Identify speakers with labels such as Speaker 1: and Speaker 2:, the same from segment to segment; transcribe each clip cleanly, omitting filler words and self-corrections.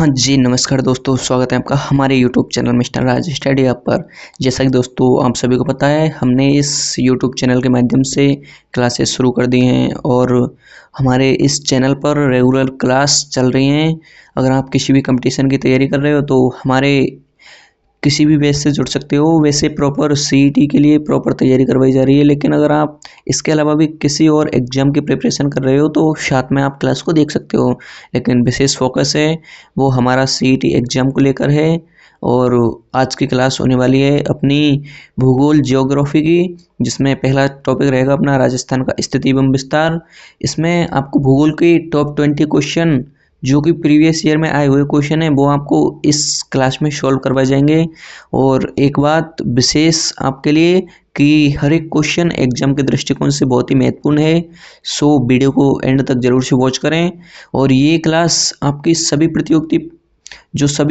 Speaker 1: हाँ जी, नमस्कार दोस्तों, स्वागत है आपका हमारे यूट्यूब चैनल मिस्टर राज स्टडी ऐप पर। जैसा कि दोस्तों आप सभी को पता है, हमने इस यूट्यूब चैनल के माध्यम से क्लासेस शुरू कर दी हैं और हमारे इस चैनल पर रेगुलर क्लास चल रही हैं। अगर आप किसी भी कंपटीशन की तैयारी कर रहे हो तो हमारे किसी भी बैच से जुड़ सकते हो। वैसे प्रॉपर सीईटी के लिए प्रॉपर तैयारी करवाई जा रही है, लेकिन अगर आप इसके अलावा भी किसी और एग्ज़ाम की प्रिपरेशन कर रहे हो तो साथ में आप क्लास को देख सकते हो। लेकिन विशेष फोकस है वो हमारा सीईटी एग्ज़ाम को लेकर है। और आज की क्लास होने वाली है अपनी भूगोल ज्योग्राफी की, जिसमें पहला टॉपिक रहेगा अपना राजस्थान का स्थिति एवं विस्तार। इसमें आपको भूगोल के टॉप 20 क्वेश्चन जो कि प्रीवियस ईयर में आए हुए क्वेश्चन है वो आपको इस क्लास में सॉल्व करवाए जाएंगे। और एक बात विशेष आपके लिए कि हर एक क्वेश्चन एग्जाम के दृष्टिकोण से बहुत ही महत्वपूर्ण है, सो वीडियो को एंड तक जरूर से वॉच करें। और ये क्लास आपकी सभी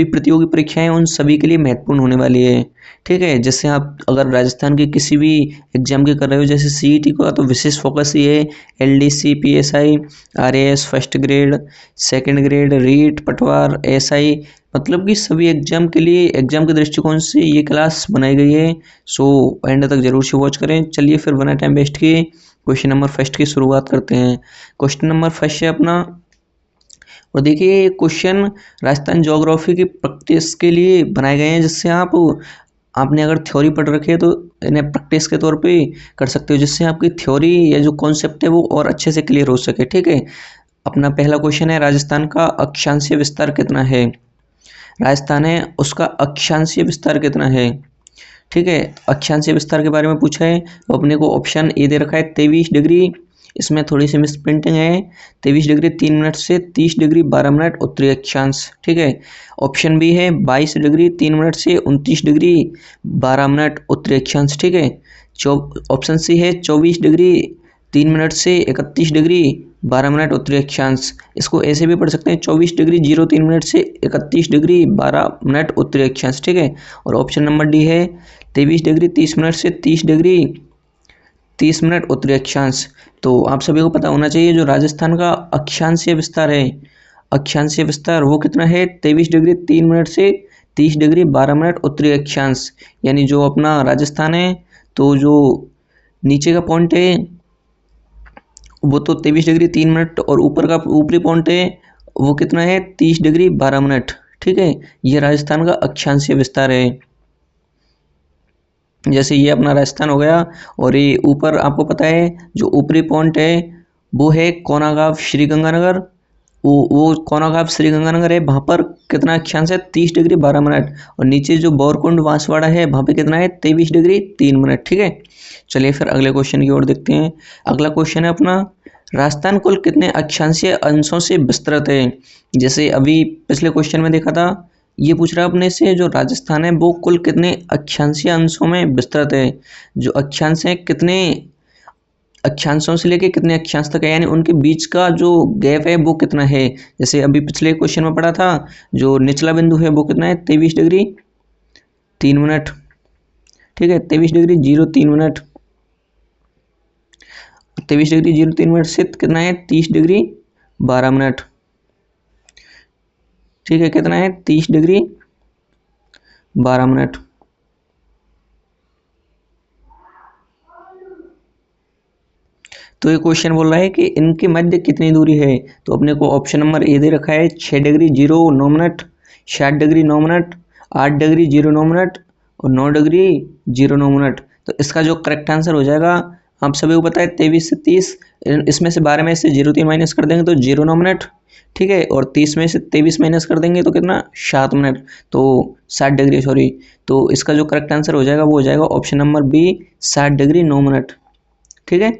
Speaker 1: प्रतियोगी परीक्षाएं उन सभी के लिए महत्वपूर्ण होने वाली है। ठीक है, जैसे आप अगर राजस्थान के किसी भी एग्जाम के कर रहे हो, जैसे सीईटी का, तो विशेष फोकस ये है LDC, PSI, RAS first grade, second grade, REET, Patwar, SI, मतलब कि सभी एग्जाम के लिए एग्जाम के दृष्टिकोण से ये क्लास बनाई गई है। सो एंड तक जरूर से वॉच करें। चलिए फिर बिना टाइम वेस्ट किए क्वेश्चन नंबर फर्स्ट की शुरुआत करते हैं। क्वेश्चन नंबर फर्स्ट है अपना, और देखिए ये क्वेश्चन राजस्थान ज्योग्राफी की प्रैक्टिस के लिए बनाए गए हैं, जिससे आपने अगर थ्योरी पढ़ रखी है तो इन्हें प्रैक्टिस के तौर पे कर सकते हो, जिससे आपकी थ्योरी या जो कॉन्सेप्ट है वो और अच्छे से क्लियर हो सके। ठीक है, अपना पहला क्वेश्चन है राजस्थान का अक्षांशीय विस्तार कितना है। राजस्थान है उसका अक्षांशीय विस्तार कितना है। ठीक है, अक्षांशीय विस्तार के बारे में पूछा है तो अपने को ऑप्शन ए दे रखा है 23 डिग्री, इसमें थोड़ी सी मिस प्रिंटिंग है, 23 डिग्री 3 मिनट से 30 डिग्री 12 मिनट उत्तरी अक्षांश। ठीक है, ऑप्शन बी है 22 डिग्री 3 मिनट से 29 डिग्री 12 मिनट उत्तरी अक्षांश। ठीक है, ऑप्शन सी है 24 डिग्री 3 मिनट से 31 डिग्री 12 मिनट उत्तरी अक्षांश। इसको ऐसे भी पढ़ सकते हैं 24 डिग्री 03 मिनट से 31 डिग्री 12 मिनट उत्तरी अक्षांश। ठीक है, और ऑप्शन नंबर डी है 23 डिग्री 30 मिनट से 30 डिग्री 30 मिनट उत्तरी अक्षांश। तो आप सभी को पता होना चाहिए जो राजस्थान का अक्षांशीय विस्तार है, अक्षांशीय विस्तार वो कितना है 23 डिग्री 3 मिनट से 30 डिग्री 12 मिनट उत्तरी अक्षांश। यानी जो अपना राजस्थान है, तो जो नीचे का पॉइंट है वो तो 23 डिग्री 3 मिनट, और ऊपर का ऊपरी पॉइंट है वो कितना है 30 डिग्री 12 मिनट। ठीक है, ये राजस्थान का अक्षांशीय विस्तार है। जैसे ये अपना राजस्थान हो गया, और ये ऊपर आपको पता है जो ऊपरी पॉइंट है वो है कोनागांव श्रीगंगानगर। वो कोनागांव श्रीगंगानगर है, वहाँ पर कितना अक्षांश है 30 डिग्री 12 मिनट, और नीचे जो बोरकुंड बांसवाड़ा है वहाँ पे कितना है 23 डिग्री 3 मिनट। ठीक है, चलिए फिर अगले क्वेश्चन की ओर देखते हैं। अगला क्वेश्चन है अपना, राजस्थान कुल कितने अक्षांशीय अंशों से विस्तृत है। जैसे अभी पिछले क्वेश्चन में देखा था, ये पूछ रहा है अपने से जो राजस्थान है वो कुल कितने अक्षांशीय अंशों में विस्तृत है। जो अक्षांश है कितने अक्षांशों से लेके कितने अक्षांश तक है, यानी उनके बीच का जो गैप है वो कितना है। जैसे अभी पिछले क्वेश्चन में पढ़ा था, जो निचला बिंदु है वो कितना है 23 डिग्री 3 मिनट। ठीक है, 23 डिग्री 03 मिनट, 23 डिग्री 03 मिनट से कितना है 30 डिग्री 12 मिनट। ठीक है, कितना है 30 डिग्री 12 मिनट। तो ये क्वेश्चन बोल रहा है कि इनके मध्य कितनी दूरी है। तो अपने को ऑप्शन नंबर ए दे रखा है 6 degree 09 minute, 60 degree 9 minute, 8 degree 09 minute और 9 डिग्री 09 मिनट। तो इसका जो करेक्ट आंसर हो जाएगा, आप सभी को पता है 23 से 30, इसमें से 12 में से 03 माइनस कर देंगे तो 09 मिनट। ठीक है, और 30 में से 23 माइनस कर देंगे तो कितना 7 मिनट, तो 60 डिग्री सॉरी। तो इसका जो करेक्ट आंसर हो जाएगा वो हो जाएगा option number B 60 degree 9 minute. ठीक है,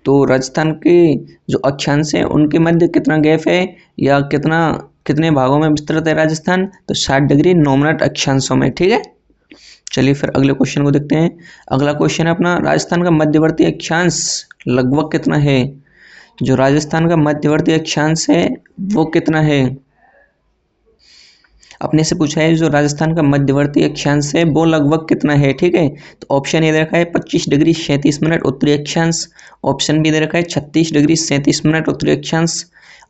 Speaker 1: तो राजस्थान के जो अक्षांश हैं उनके मध्य कितना गैप है या कितने भागों में विस्तृत है राजस्थान, तो 60 डिग्री 9 मिनट अक्षांशों में। ठीक है, चलिए फिर अगले क्वेश्चन को देखते हैं। अगला क्वेश्चन है अपना, राजस्थान का मध्यवर्ती अक्षांश लगभग कितना है। जो राजस्थान का मध्यवर्ती अक्षांश है वो कितना है, अपने से पूछा है जो राजस्थान का मध्यवर्ती अक्षांश है वो लगभग कितना है। ठीक है, तो ऑप्शन ए दे रखा है 25 डिग्री 37 मिनट उत्तरी अक्षांश, ऑप्शन बी दे रखा है 36 डिग्री 37 मिनट उत्तरी अक्षांश,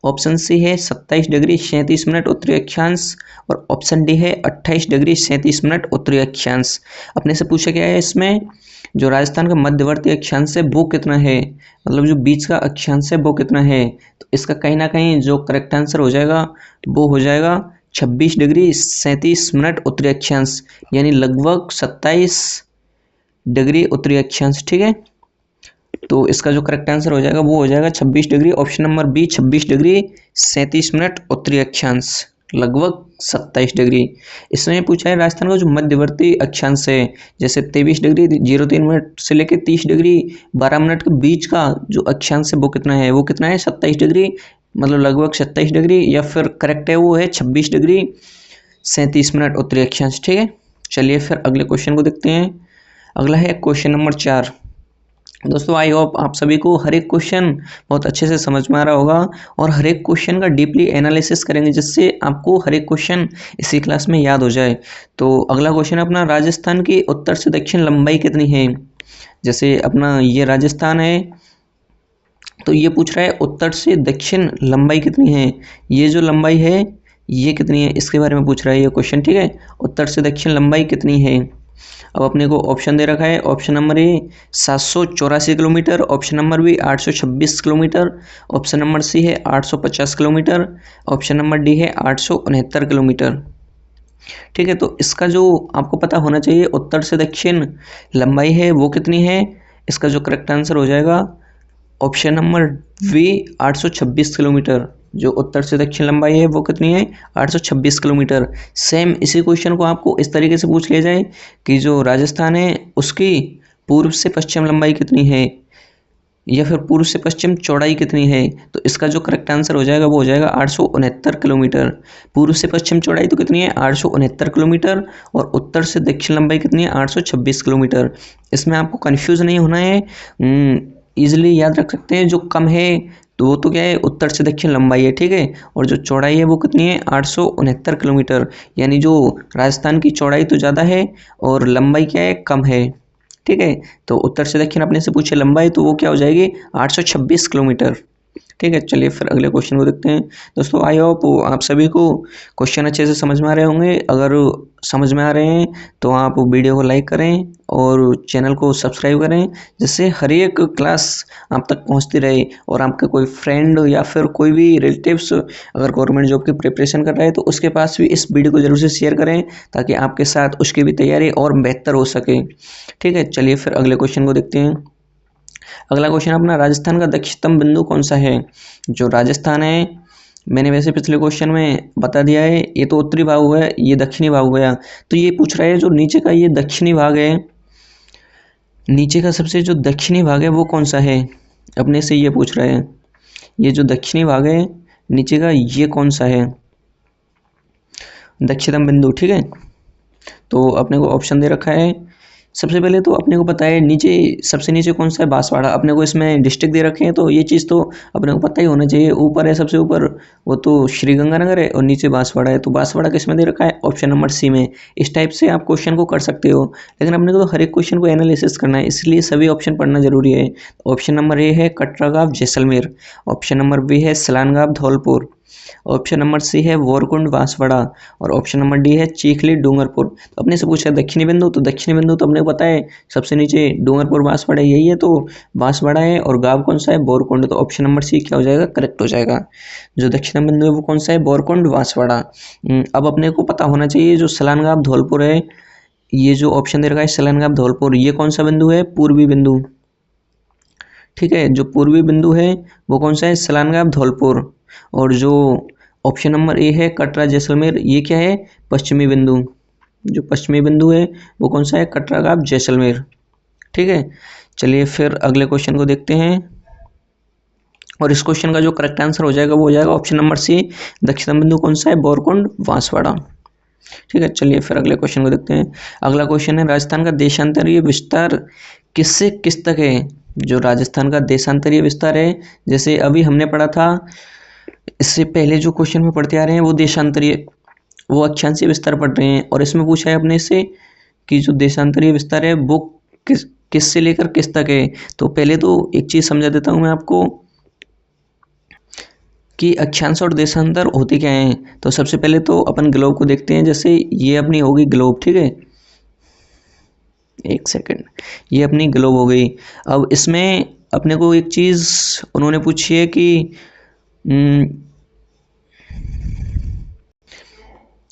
Speaker 1: ऑप्शन सी है 27 डिग्री 37 मिनट उत्तरी अक्षांश और ऑप्शन डी है 28 डिग्री 37 मिनट उत्तरी अक्षांश। अपने से पूछा गया है इसमें जो राजस्थान का मध्यवर्ती अक्षांश है वो कितना है, मतलब जो बीच का अक्षांश है वो कितना है। तो इसका कहीं ना कहीं जो करेक्ट आंसर हो जाएगा वो हो जाएगा 26 डिग्री 37 मिनट उत्तरी अक्षांश, यानी लगभग 27 डिग्री उत्तरी अक्षांश। ठीक है, तो इसका जो करेक्ट आंसर हो जाएगा वो हो जाएगा 26 degree, option number B 26 degree 37 minute उत्तरी अक्षांश, लगभग 27 डिग्री। इसमें पूछा है राजस्थान का जो मध्यवर्ती अक्षांश है, जैसे 23 डिग्री 03 मिनट से लेकर 30 डिग्री 12 मिनट के बीच का जो अक्षांश है वो कितना है, 27 डिग्री, मतलब लगभग 27 डिग्री, या फिर करेक्ट है वो है 26 डिग्री 37 मिनट उत्तरी अक्षांश। ठीक है, चलिए फिर अगले क्वेश्चन को देखते हैं। अगला है क्वेश्चन नंबर 4। दोस्तों आई होप आप सभी को हर एक क्वेश्चन बहुत अच्छे से समझ में आ रहा होगा और हर एक क्वेश्चन का डीपली एनालिसिस करेंगे जिससे आपको हर एक क्वेश्चन इसी क्लास में याद हो जाए। तो अगला क्वेश्चन अपना, राजस्थान की उत्तर से दक्षिण लंबाई कितनी है। जैसे अपना ये राजस्थान है तो ये पूछ रहा है उत्तर से दक्षिण लंबाई कितनी है, ये जो लंबाई है ये कितनी है, इसके बारे में पूछ रहा है ये क्वेश्चन। ठीक है, उत्तर से दक्षिण लंबाई कितनी है। अब अपने को ऑप्शन दे रखा है, option number A 784 kilometre, option number B 826 kilometre, option number C है 850 किलोमीटर, ऑप्शन नंबर डी है 869 किलोमीटर। ठीक है, तो इसका जो आपको पता होना चाहिए उत्तर से दक्षिण लंबाई है वो कितनी है, इसका जो करेक्ट आंसर हो जाएगा ऑप्शन नंबर वी 826 किलोमीटर। जो उत्तर से दक्षिण लंबाई है वो कितनी है, 826 किलोमीटर। सेम इसी क्वेश्चन को आपको इस तरीके से पूछ लिया जाए कि जो राजस्थान है उसकी पूर्व से पश्चिम लंबाई कितनी है, या फिर पूर्व से पश्चिम चौड़ाई कितनी है, तो इसका जो करेक्ट आंसर हो जाएगा वो हो जाएगा 869 किलोमीटर। पूर्व से पश्चिम चौड़ाई तो कितनी है, 869 किलोमीटर, और उत्तर से दक्षिण लंबाई कितनी है, 826 किलोमीटर। इसमें आपको कन्फ्यूज नहीं होना है, ईजिली याद रख सकते हैं। जो कम है तो वो तो क्या है, उत्तर से दक्षिण लंबाई है। ठीक है, और जो चौड़ाई है वो कितनी है, 869 किलोमीटर, यानी जो राजस्थान की चौड़ाई तो ज़्यादा है और लंबाई क्या है, कम है। ठीक है, तो उत्तर से दक्षिण अपने से पूछे लंबाई तो वो क्या हो जाएगी, 826 किलोमीटर। ठीक है, चलिए फिर अगले क्वेश्चन को देखते हैं। दोस्तों आई होप आप सभी को क्वेश्चन अच्छे से समझ में आ रहे होंगे। अगर समझ में आ रहे हैं तो आप वीडियो को लाइक करें और चैनल को सब्सक्राइब करें, जिससे हर एक क्लास आप तक पहुंचती रहे और आपका कोई फ्रेंड या फिर कोई भी रिलेटिव्स अगर गवर्नमेंट जॉब की प्रिपरेशन कर रहा है तो उसके पास भी इस वीडियो को जरूर से शेयर करें, ताकि आपके साथ उसकी भी तैयारी और बेहतर हो सके। ठीक है, चलिए फिर अगले क्वेश्चन को देखते हैं। अगला क्वेश्चन अपना, राजस्थान का दक्षिणतम बिंदु कौन सा है। जो राजस्थान है, मैंने वैसे पिछले क्वेश्चन में बता दिया है, ये तो उत्तरी भाग हो गया, ये दक्षिणी भाग हो गया। तो ये पूछ रहा है जो नीचे का ये दक्षिणी भाग है, नीचे का सबसे जो दक्षिणी भाग है वो कौन सा है, अपने से ये पूछ रहा है। ये जो दक्षिणी भाग है नीचे का ये कौन सा है दक्षिणतम बिंदु। ठीक है, तो अपने को ऑप्शन दे रखा है। सबसे पहले तो अपने को पता है नीचे, सबसे नीचे कौन सा है, बांसवाड़ा। अपने को इसमें डिस्ट्रिक्ट दे रखे हैं तो ये चीज़ तो अपने को पता ही होना चाहिए। ऊपर है सबसे ऊपर वो तो श्रीगंगानगर है और नीचे बांसवाड़ा है, तो बांसवाड़ा किस में दे रखा है, ऑप्शन नंबर सी में। इस टाइप से आप क्वेश्चन को कर सकते हो, लेकिन अपने को तो हर एक क्वेश्चन को एनालिसिस करना है, इसलिए सभी ऑप्शन पढ़ना जरूरी है। ऑप्शन नंबर ए है कटरागांव जैसलमेर, ऑप्शन नंबर बी है सलानगांव धौलपुर, ऑप्शन नंबर सी है वोरकुंड बांसवाड़ा, और ऑप्शन नंबर डी है चीखली डूंगरपुर। तो अपने से पूछा दक्षिणी बिंदु, तो दक्षिणी बिंदु तो अपने को पता है सबसे नीचे डूंगरपुर बांसवाड़ा यही है, तो बांसवाड़ा है, और गांव कौन सा है, बोरकुंड। तो ऑप्शन नंबर सी क्या हो जाएगा, करेक्ट हो जाएगा। जो दक्षिणी बिंदु है वो कौन सा है, बोरकुंड बांसवाड़ा। अब अपने को पता होना चाहिए जो सलानगांव धौलपुर है, ये जो ऑप्शन दे रखा है सलानगांव धौलपुर, ये कौन सा बिंदु है, पूर्वी बिंदु। ठीक है, जो पूर्वी बिंदु है वो कौन सा है, सलानगांव धौलपुर। और जो ऑप्शन नंबर ए है कटरा जैसलमेर, ये क्या है, पश्चिमी बिंदु। जो पश्चिमी बिंदु है वो कौन सा है, कटरागांव जैसलमेर। ठीक है, चलिए फिर अगले क्वेश्चन को देखते हैं। और इस क्वेश्चन का जो करेक्ट आंसर हो जाएगा वो हो जाएगा ऑप्शन नंबर सी, दक्षिण बिंदु कौन सा है, बोरकुंड बांसवाड़ा। ठीक है, चलिए फिर अगले क्वेश्चन को देखते हैं। अगला क्वेश्चन है, राजस्थान का देशांतरीय विस्तार किससे किस तक है। जो राजस्थान का देशांतरीय विस्तार है, जैसे अभी हमने पढ़ा था, इससे पहले जो क्वेश्चन में पढ़ते आ रहे हैं वो देशांतरीय, वो अक्षांशीय विस्तार पढ़ रहे हैं, और इसमें पूछा है अपने से कि जो देशांतरीय विस्तार है वो किस से लेकर किस तक है। तो पहले तो एक चीज़ समझा देता हूँ मैं आपको कि अक्षांश और देशांतर होते क्या हैं। तो सबसे पहले तो अपन ग्लोब को देखते हैं। जैसे ये अपनी होगी ग्लोब, ठीक है, एक सेकंड, ये अपनी ग्लोब हो गई। अब इसमें अपने को एक चीज़ उन्होंने पूछी है कि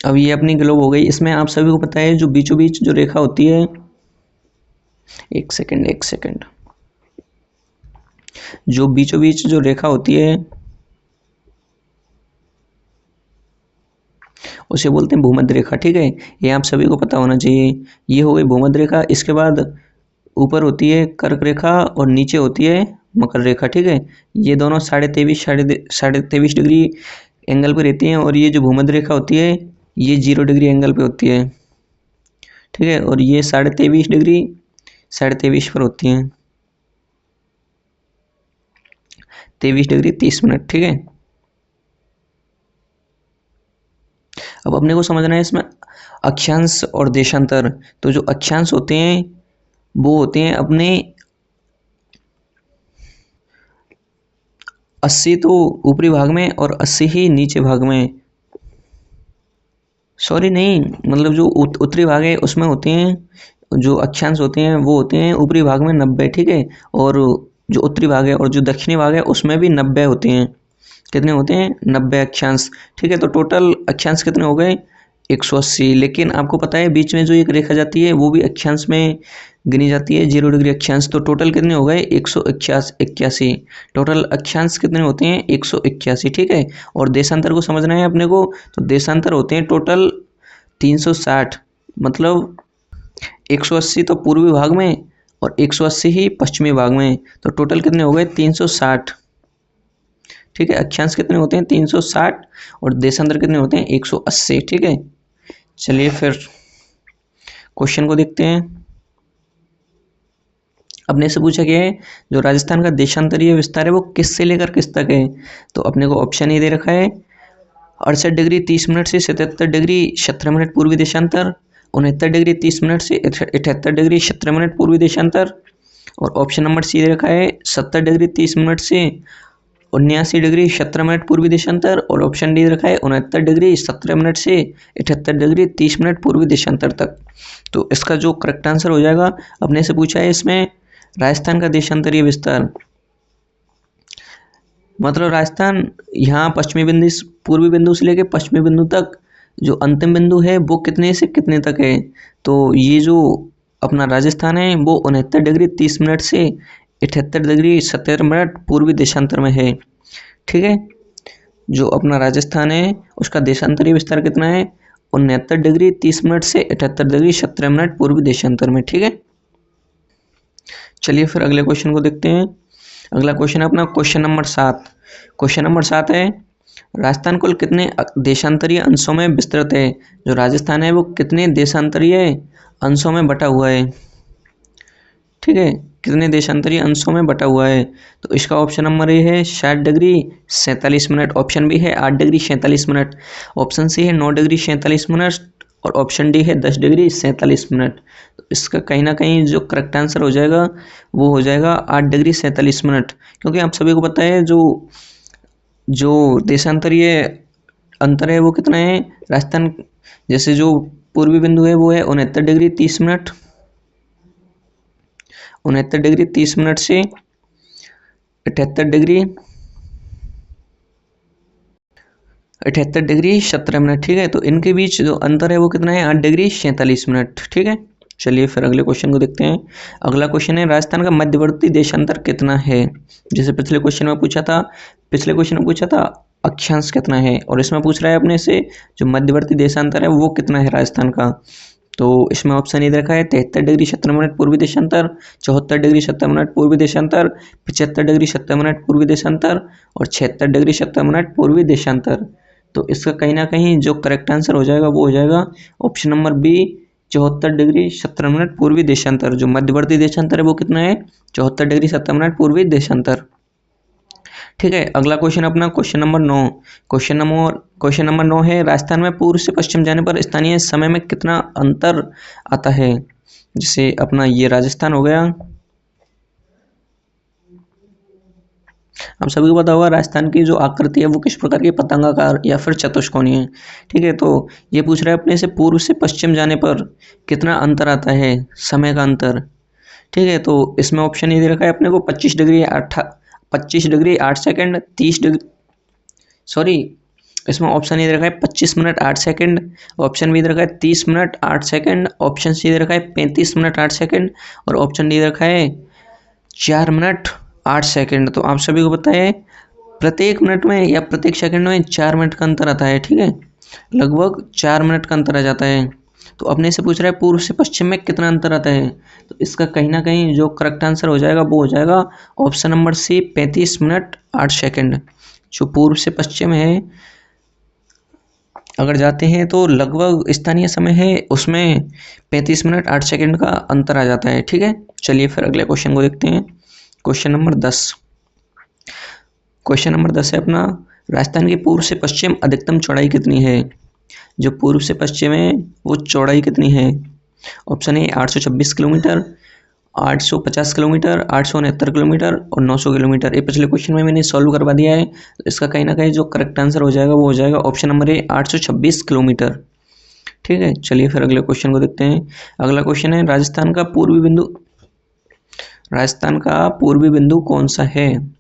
Speaker 1: अब ये अपनी ग्लोब हो गई। इसमें आप सभी को पता है जो बीचों बीच जो रेखा होती है, एक सेकंड, जो बीचों बीच जो रेखा होती है उसे बोलते हैं भूमध्य रेखा, ठीक है। ये आप सभी को पता होना चाहिए। ये हो गई भूमध्य रेखा। इसके बाद ऊपर होती है कर्क रेखा और नीचे होती है मकर रेखा, ठीक है। ये दोनों 23.5 डिग्री एंगल पे रहती हैं। और ये जो भूमध्य रेखा होती है ये 0 डिग्री एंगल पे होती है, ठीक है। और ये 23.5 पर होती हैं, 23 डिग्री 30 मिनट, ठीक है। अब अपने को समझना है इसमें अक्षांश और देशांतर। तो जो अक्षांश होते हैं वो होते हैं अपने 80 तो ऊपरी भाग में और 80 ही नीचे भाग में, सॉरी नहीं, मतलब जो उत्तरी भाग है उसमें होते हैं जो अक्षांश होते हैं वो होते हैं ऊपरी भाग में 90, ठीक है। और जो उत्तरी भाग है और जो दक्षिणी भाग है उसमें भी 90 होते हैं। कितने होते हैं? 90 अक्षांश, ठीक है। तो टोटल अक्षांश कितने हो गए? 180। लेकिन आपको पता है बीच में जो एक रेखा जाती है वो भी अक्षांश में गिनी जाती है, 0 डिग्री अक्षांश। तो टोटल कितने हो गए? 181। टोटल अक्षांश कितने होते हैं? 181, ठीक है। और देशांतर को समझना है अपने को। तो देशांतर होते हैं टोटल 360, मतलब 180 तो पूर्वी भाग में और 180 ही पश्चिमी भाग में। तो टोटल कितने हो गए? 360, ठीक है। अक्षांश कितने होते हैं? 360 और देशांतर कितने होते हैं? 180, ठीक है। चलिए फिर क्वेश्चन को देखते हैं। अपने से पूछा गया है जो राजस्थान का देशांतरीय विस्तार है वो किस से लेकर किस तक है। तो अपने को ऑप्शन ये दे रखा है 68 डिग्री 30 मिनट से 77 डिग्री 17 मिनट पूर्वी देशांतर, 69 डिग्री 30 मिनट से 78 डिग्री 17 मिनट पूर्वी देशांतर, और ऑप्शन नंबर सी दे रखा है 70 डिग्री 30 मिनट से 79 डिग्री 17 मिनट पूर्वी देशांतर, और ऑप्शन डी रखा है 69 डिग्री 17 मिनट से 78 डिग्री 30 मिनट पूर्वी देशांतर तक। तो इसका जो करेक्ट आंसर हो जाएगा, अपने से पूछा है इसमें राजस्थान का देशांतरीय विस्तार, मतलब राजस्थान यहाँ पश्चिमी बिंदु, पूर्वी बिंदु से लेकर पश्चिमी बिंदु तक जो अंतिम बिंदु है वो कितने से कितने तक है। तो ये जो अपना राजस्थान है वो 69 डिग्री 30 मिनट से 78 डिग्री 17 मिनट पूर्वी देशांतर में है, ठीक है। जो अपना राजस्थान है उसका देशांतरीय विस्तार कितना है? 69 डिग्री 30 मिनट से 78 डिग्री 17 मिनट पूर्वी देशांतर में, ठीक है। चलिए फिर अगले क्वेश्चन को देखते हैं। अगला क्वेश्चन है अपना क्वेश्चन नंबर 7। क्वेश्चन नंबर 7 है राजस्थान कुल कितने देशांतरीय अंशों में विस्तृत है। जो राजस्थान है वो कितने देशांतरीय अंशों में बटा हुआ है, ठीक है। कितने देशांतरीय अंशों में बटा हुआ है। तो इसका ऑप्शन नंबर ए है 60 डिग्री 47 मिनट, ऑप्शन बी है 8 डिग्री 47 मिनट, ऑप्शन सी है 9 डिग्री 47 मिनट, और ऑप्शन डी है 10 डिग्री 47 मिनट। तो इसका कहीं ना कहीं जो करेक्ट आंसर हो जाएगा वो हो जाएगा 8 डिग्री 47 मिनट, क्योंकि आप सभी को पता है जो जो देशांतरीय अंतर है वो कितना है। राजस्थान जैसे जो पूर्वी बिंदु है वो है 69 डिग्री 30 मिनट, 69 डिग्री 30 मिनट से 78 डिग्री 17 मिनट, ठीक है। तो इनके बीच जो अंतर है वो कितना है? 8 डिग्री 47 मिनट, ठीक है। चलिए फिर अगले क्वेश्चन को देखते हैं। अगला क्वेश्चन है राजस्थान का मध्यवर्ती देशांतर कितना है। जैसे पिछले क्वेश्चन में पूछा था अक्षांश कितना है, और इसमें पूछ रहा है अपने से जो मध्यवर्ती देशांतर है वो कितना है राजस्थान का। तो इसमें ऑप्शन ये रखा है 73 डिग्री 17 मिनट पूर्वी देशांतर, 74 डिग्री 17 मिनट पूर्वी देशांतर, 75 डिग्री 17 मिनट पूर्वी देशांतर, और 76 डिग्री 17 मिनट पूर्वी देशांतर। तो इसका कहीं ना कहीं जो करेक्ट आंसर हो जाएगा वो हो जाएगा option number B 74 degree 17 minute पूर्वी देशांतर। जो मध्यवर्ती देशांतर है वो कितना है? 74 डिग्री 17 मिनट पूर्वी देशांतर, ठीक है। अगला क्वेश्चन अपना क्वेश्चन नंबर 9। क्वेश्चन नंबर 9 है राजस्थान में पूर्व से पश्चिम जाने पर स्थानीय समय में कितना अंतर आता है। जैसे अपना ये राजस्थान हो गया, हम सभी को पता होगा राजस्थान की जो आकृति है वो किस प्रकार की, पतंगाकार या फिर चतुष्कोणीय है। ठीक है, तो ये पूछ रहा है अपने से पूर्व से पश्चिम जाने पर कितना अंतर आता है, समय का अंतर। ठीक है, तो इसमें ऑप्शन ये दे रखा है अपने को 25 डिग्री 8 सेकंड, 30 डिग्री, सॉरी, इसमें ऑप्शन ये दे रखा है 25 मिनट 8 सेकंड, ऑप्शन बी दे रखा है 30 मिनट 8 सेकंड, ऑप्शन सी दे रखा है 35 मिनट 8 सेकंड और ऑप्शन डी दे रखा है 4 मिनट 8 सेकंड। तो आप सभी को पता है प्रत्येक मिनट में या प्रत्येक सेकंड में 4 मिनट का अंतर आता है। ठीक है, लगभग 4 मिनट का अंतर आ जाता है। तो अपने से पूछ रहा है पूर्व से पश्चिम में कितना अंतर आता है, तो इसका कहीं ना कहीं जो करेक्ट आंसर हो जाएगा वो हो जाएगा option number C, 35 minute 8 second. जो पूर्व से पश्चिम है अगर जाते हैं तो लगभग स्थानीय समय है उसमें 35 मिनट 8 सेकंड का अंतर आ जाता है। ठीक है, चलिए फिर अगले क्वेश्चन को देखते हैं। Question number 10। क्वेश्चन नंबर 10 है अपना, राजस्थान की पूर्व से पश्चिम अधिकतम चौड़ाई कितनी है। जो पूर्व से पश्चिम है वो चौड़ाई कितनी है। Option A 826 kilometre, 850 kilometre, 869 kilometre और 900 किलोमीटर। ये पिछले क्वेश्चन में मैंने सॉल्व करवा दिया है, तो इसका कहीं ना कहीं जो करेक्ट आंसर हो जाएगा वो हो जाएगा ऑप्शन नंबर ए 826 किलोमीटर। ठीक है, चलिए फिर अगले क्वेश्चन को देखते हैं। अगला क्वेश्चन है, राजस्थान का पूर्वी बिंदु कौन सा है।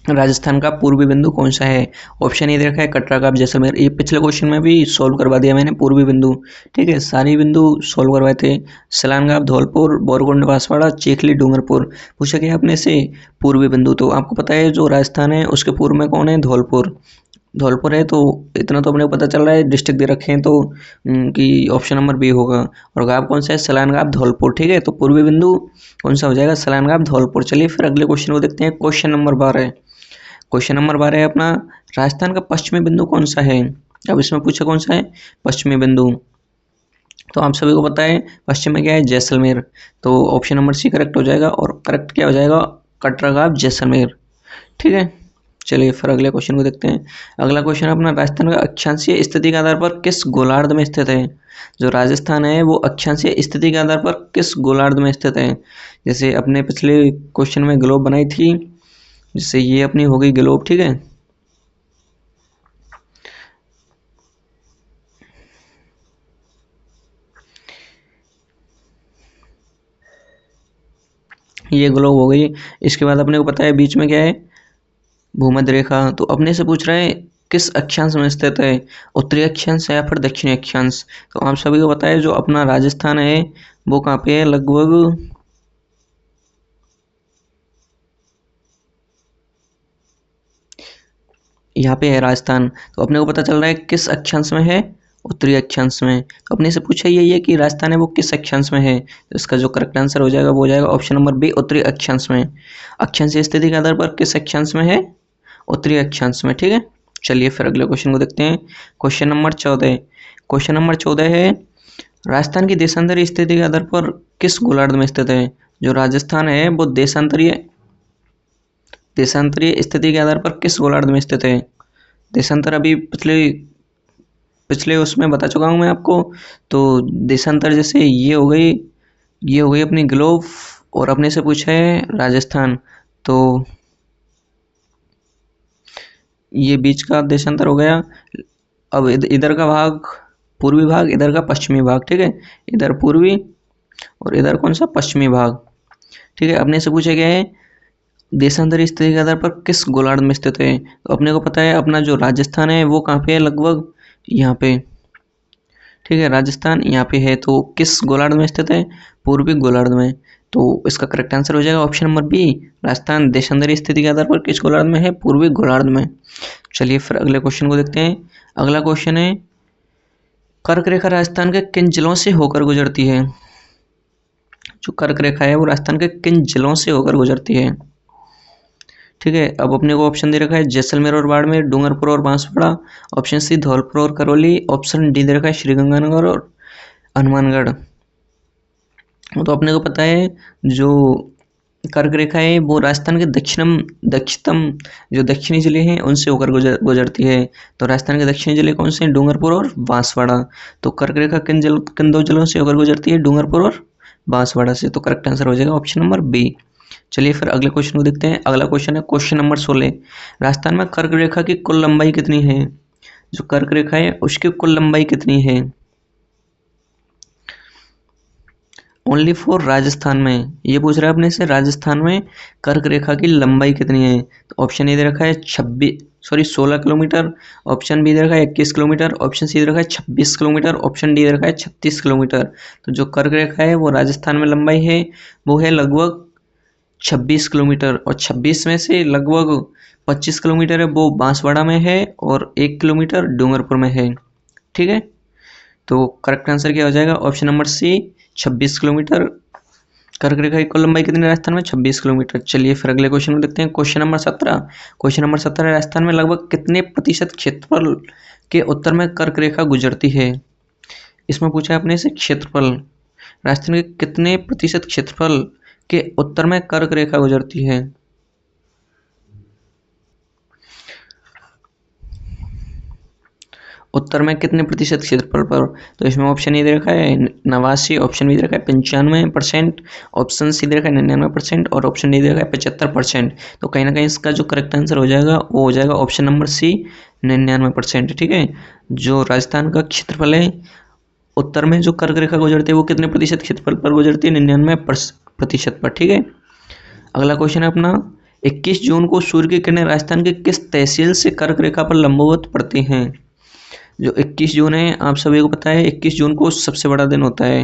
Speaker 1: राजस्थान का पूर्वी बिंदु कौन सा है। ऑप्शन ए दे रखा है कटरा का जैसलमेर, ये पिछले क्वेश्चन में भी सॉल्व करवा दिया मैंने पूर्वी बिंदु। ठीक है, सारी बिंदु सॉल्व करवाए थे। सलानगाव, धौलपुर, बोरकुंड, बांसवाड़ा, चिखली, डूंगरपुर। पूछा गया अपने से पूर्वी बिंदु, तो आपको पता है जो राजस्थान है उसके पूर्व में कौन है, धौलपुर। धौलपुर है, तो इतना तो अपने को पता चल रहा है, डिस्ट्रिक्ट दे रखे हैं तो कि ऑप्शन नंबर बी होगा। और गाँव कौन सा है, सलानगाव, धौलपुर। ठीक है, तो पूर्वी बिंदु कौन सा हो जाएगा, सलानगाव, धौलपुर। चलिए फिर अगले क्वेश्चन को देखते हैं। Question number 12। क्वेश्चन नंबर 12 है अपना, राजस्थान का पश्चिमी बिंदु कौन सा है। अब इसमें पूछा कौन सा है पश्चिमी बिंदु, तो आप सभी को पता है पश्चिम में क्या है, जैसलमेर। तो ऑप्शन नंबर सी करेक्ट हो जाएगा और करेक्ट क्या हो जाएगा, कटरागाव, जैसलमेर। ठीक है, चलिए फिर अगले क्वेश्चन को देखते हैं। अगला क्वेश्चन अपना, राजस्थान का अक्षांशीय स्थिति के आधार पर किस गोलार्ध में स्थित है। जो राजस्थान है वो अक्षांशीय स्थिति के आधार पर किस गोलार्ध में स्थित है। जैसे अपने पिछले क्वेश्चन में ग्लोब बनाई थी, जिससे ये अपनी हो गई ग्लोब। ठीक है, ये ग्लोब हो गई। इसके बाद अपने को पता है बीच में क्या है, भूमध्य रेखा। तो अपने से पूछ रहे हैं किस अक्षांश में स्थित है, उत्तरी अक्षांश या फिर दक्षिणी अक्षांश। तो आप सभी को पता है जो अपना राजस्थान है वो कहाँ पे है, लगभग यहाँ पे है राजस्थान। तो अपने को पता चल रहा है किस अक्षांश में है, उत्तरी अक्षांश में। तो अपने से पूछा यही है कि राजस्थान है वो किस अक्षांश में है, तो इसका जो करेक्ट आंसर हो जाएगा वो हो जाएगा ऑप्शन नंबर बी, उत्तरी अक्षांश में। अक्षांशीय स्थिति के आधार पर किस अक्षांश में है, उत्तरी अक्षांश में। ठीक है, चलिए फिर अगले क्वेश्चन को देखते हैं। Question number 14। क्वेश्चन नंबर 14 है, राजस्थान की देशांतरीय स्थिति के आधार पर किस गोलार्ध में स्थित है। जो राजस्थान है वो देशांतरीय स्थिति के आधार पर किस गोलार्ध में स्थित है। देशांतर अभी पिछले उसमें बता चुका हूँ मैं आपको। तो देशांतर जैसे ये हो गई अपनी ग्लोब, और अपने से पूछा है राजस्थान, तो ये बीच का देशांतर हो गया। अब इधर का भाग पूर्वी भाग, इधर का पश्चिमी भाग। ठीक है, इधर पूर्वी और इधर कौन सा, पश्चिमी भाग। ठीक है, अपने से पूछा गया है देशांतरीय स्थिति के आधार पर किस गोलार्ध में स्थित है। तो अपने को पता है अपना जो राजस्थान है वो कहाँ पे है, लगभग यहाँ पे। ठीक है, राजस्थान यहाँ पे है, तो किस गोलार्ध में स्थित है, पूर्वी गोलार्ध में। तो इसका करेक्ट आंसर हो जाएगा ऑप्शन नंबर बी, राजस्थान देशांतरीय स्थिति के आधार पर किस गोलार्ध में है, पूर्वी गोलार्ध में। चलिए फिर अगले क्वेश्चन को देखते हैं। अगला क्वेश्चन है, कर्क रेखा राजस्थान के किन जिलों से होकर गुजरती है। जो कर्क रेखा है वो राजस्थान के किन जिलों से होकर गुजरती है। ठीक है, अब अपने को ऑप्शन दे रखा है जैसलमेर और बाड़मेर, डूंगरपुर और बांसवाड़ा, ऑप्शन सी धौलपुर और करौली, ऑप्शन डी दे रखा है श्रीगंगानगर और हनुमानगढ़। तो अपने को पता है जो कर्क रेखा है वो राजस्थान के दक्षिणतम जो दक्षिणी जिले हैं उनसे होकर गुजरती है। तो राजस्थान के दक्षिणी जिले कौन से हैं, डूंगरपुर और बांसवाड़ा। तो कर्क रेखा किन दो जिलों से होकर गुजरती है, डूंगरपुर और बांसवाड़ा से। तो करेक्ट आंसर हो जाएगा ऑप्शन नंबर बी। चलिए फिर अगले क्वेश्चन को देखते हैं। अगला क्वेश्चन है क्वेश्चन नंबर 16। राजस्थान में कर्क रेखा की कुल लंबाई कितनी है? जो कर्क रेखा है उसकी कुल लंबाई कितनी है? ओनली फॉर राजस्थान में ये पूछ रहा है अपने से, राजस्थान में कर्क रेखा की लंबाई कितनी है? तो ऑप्शन ए दे रखा है 16 किलोमीटर, ऑप्शन बी दे रखा है 21 किलोमीटर, ऑप्शन सी दे रखा है 26 किलोमीटर, ऑप्शन डी दे रखा है 36 किलोमीटर। तो जो कर्क रेखा है वो राजस्थान में लंबाई है वो है लगभग 26 किलोमीटर, और 26 में से लगभग 25 किलोमीटर है वो बांसवाड़ा में है और 1 किलोमीटर डूंगरपुर में है। ठीक है, तो करेक्ट आंसर क्या हो जाएगा? Option number C 26 kilometre. कर्क रेखा की कुल लंबाई कितनी है राजस्थान में? 26 किलोमीटर। चलिए फिर अगले क्वेश्चन को देखते हैं। Question number 17। Question number 17, Rajasthan में लगभग कितने प्रतिशत क्षेत्रफल के उत्तर में कर्क रेखा गुजरती है? इसमें पूछा है अपने से क्षेत्रफल, राजस्थान के कितने प्रतिशत क्षेत्रफल के उत्तर में कर्क रेखा गुजरती है? उत्तर में कितने प्रतिशत क्षेत्रफल पर? तो इसमें ऑप्शन ए दे रखा है 89, ऑप्शन बी दे रखा है 95%, ऑप्शन सी दे रखा है 99% और ऑप्शन डी दे रखा है 75%। तो कहीं ना कहीं इसका जो करेक्ट आंसर हो जाएगा वो हो जाएगा ऑप्शन नंबर सी 99%। ठीक है, जो राजस्थान का क्षेत्रफल है उत्तर में जो कर्क रेखा गुजरती है वो कितने प्रतिशत क्षेत्रफल पर गुजरती है? 99% पर। ठीक है, अगला क्वेश्चन है अपना 21 जून को सूर्य की किरणें राजस्थान के किस तहसील से कर्क रेखा पर लंबवत पड़ती हैं? जो 21 जून है आप सभी को पता है 21 जून को सबसे बड़ा दिन होता है।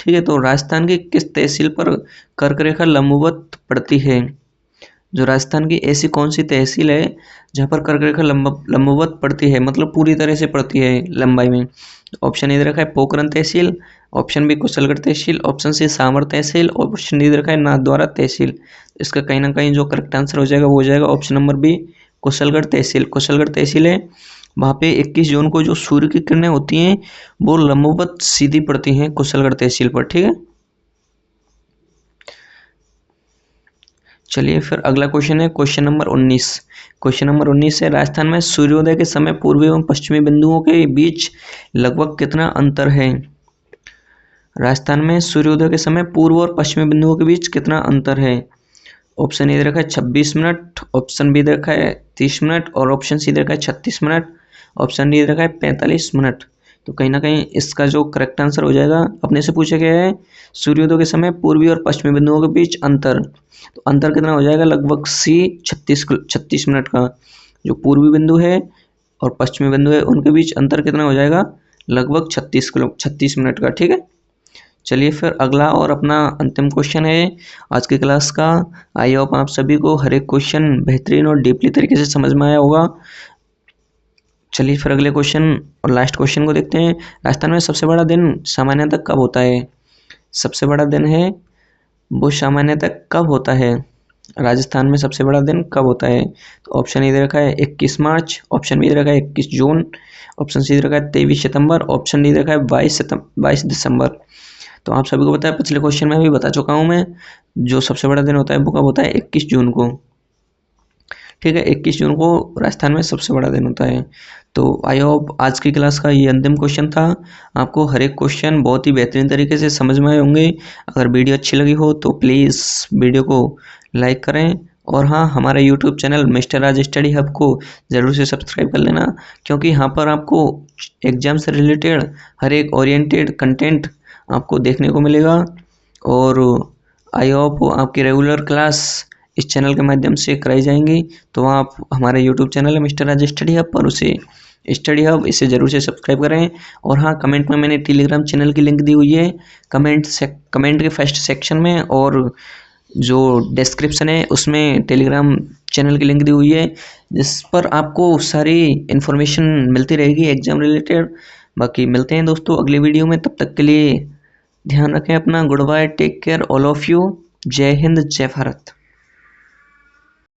Speaker 1: ठीक है, तो राजस्थान की किस तहसील पर कर्क रेखा लंबवत पड़ती है? जो राजस्थान की ऐसी कौन सी तहसील है जहाँ पर कर्क रेखा लंबवत पड़ती है, मतलब पूरी तरह से पड़ती है लंबाई में? ऑप्शन ए दे रखा है पोखरण तहसील, ऑप्शन बी कुशलगढ़ तहसील, ऑप्शन सी सामर तहसील, ऑप्शन डी दे रखा है नाथद्वारा तहसील। इसका कहीं ना कहीं जो करेक्ट आंसर हो जाएगा वो हो जाएगा ऑप्शन नंबर बी कुशलगढ़ तहसील। कुशलगढ़ तहसील है, वहाँ पे 21 जून को जो सूर्य की किरणें होती हैं वो लंबवत सीधी पड़ती हैं कुशलगढ़ तहसील पर। ठीक है, चलिए फिर अगला क्वेश्चन है क्वेश्चन नंबर 19। क्वेश्चन नंबर 19 है राजस्थान में सूर्योदय के समय पूर्वी एवं पश्चिमी बिंदुओं के बीच लगभग कितना अंतर है? राजस्थान में सूर्योदय के समय पूर्व और पश्चिमी बिंदुओं के बीच कितना अंतर है? ऑप्शन ए दे रखा है 26 मिनट, ऑप्शन बी दे रखा है 30 मिनट और ऑप्शन सी दे रखा है 36 मिनट, ऑप्शन डी दे रखा है 45 मिनट। तो कहीं ना कहीं इसका जो करेक्ट आंसर हो जाएगा, अपने से पूछा गया है सूर्योदय के समय पूर्वी और पश्चिमी बिंदुओं के बीच अंतर, तो अंतर कितना हो जाएगा? लगभग सी 36 मिनट का। जो पूर्वी बिंदु है और पश्चिमी बिंदु है उनके बीच अंतर कितना हो जाएगा? लगभग 36 मिनट का। ठीक है, चलिए फिर अगला और अपना अंतिम क्वेश्चन है आज की क्लास का। आई होप आप सभी को हर एक क्वेश्चन बेहतरीन और डीपली तरीके से समझ में आया होगा। चलिए फिर अगले क्वेश्चन और लास्ट क्वेश्चन को देखते हैं। राजस्थान में सबसे बड़ा दिन सामान्यतः कब होता है? सबसे बड़ा दिन है वो सामान्यतः कब होता है? राजस्थान में सबसे बड़ा दिन कब होता है? तो ऑप्शन ए दे रखा है 21 मार्च, ऑप्शन बी दे रखा है 21 जून, ऑप्शन सी दे रखा है 23 सितंबर, ऑप्शन डी दे रखा है 22 दिसंबर। तो आप सभी को पता है, पिछले क्वेश्चन में भी बता चुका हूँ मैं, जो सबसे बड़ा दिन होता है वो कब होता है? 21 जून को। ठीक है, 21 जून को राजस्थान में सबसे बड़ा दिन होता है। तो आई होप आज की क्लास का ये अंतिम क्वेश्चन था, आपको हर एक क्वेश्चन बहुत ही बेहतरीन तरीके से समझ में आए होंगे। अगर वीडियो अच्छी लगी हो तो प्लीज़ वीडियो को लाइक करें, और हाँ, हमारे यूट्यूब चैनल मिस्टर राज स्टडी हब को ज़रूर से सब्सक्राइब कर लेना, क्योंकि यहाँ पर आपको एग्जाम से रिलेटेड हर एक ओरिएंटेड कंटेंट आपको देखने को मिलेगा। और आई होप आपकी रेगुलर क्लास इस चैनल के माध्यम से कराई जाएंगी। तो आप हमारे यूट्यूब चैनल है मिस्टर राज स्टडी हब पर, उसे स्टडी हब इसे ज़रूर से सब्सक्राइब करें। और हाँ, कमेंट में मैंने टेलीग्राम चैनल की लिंक दी हुई है कमेंट के फर्स्ट सेक्शन में, और जो डिस्क्रिप्शन है उसमें टेलीग्राम चैनल की लिंक दी हुई है, जिस पर आपको सारी इन्फॉर्मेशन मिलती रहेगी एग्जाम रिलेटेड। बाकी मिलते हैं दोस्तों अगली वीडियो में, तब तक के लिए ध्यान रखें अपना। Good bye, take care all of you. जय हिंद, जय भारत।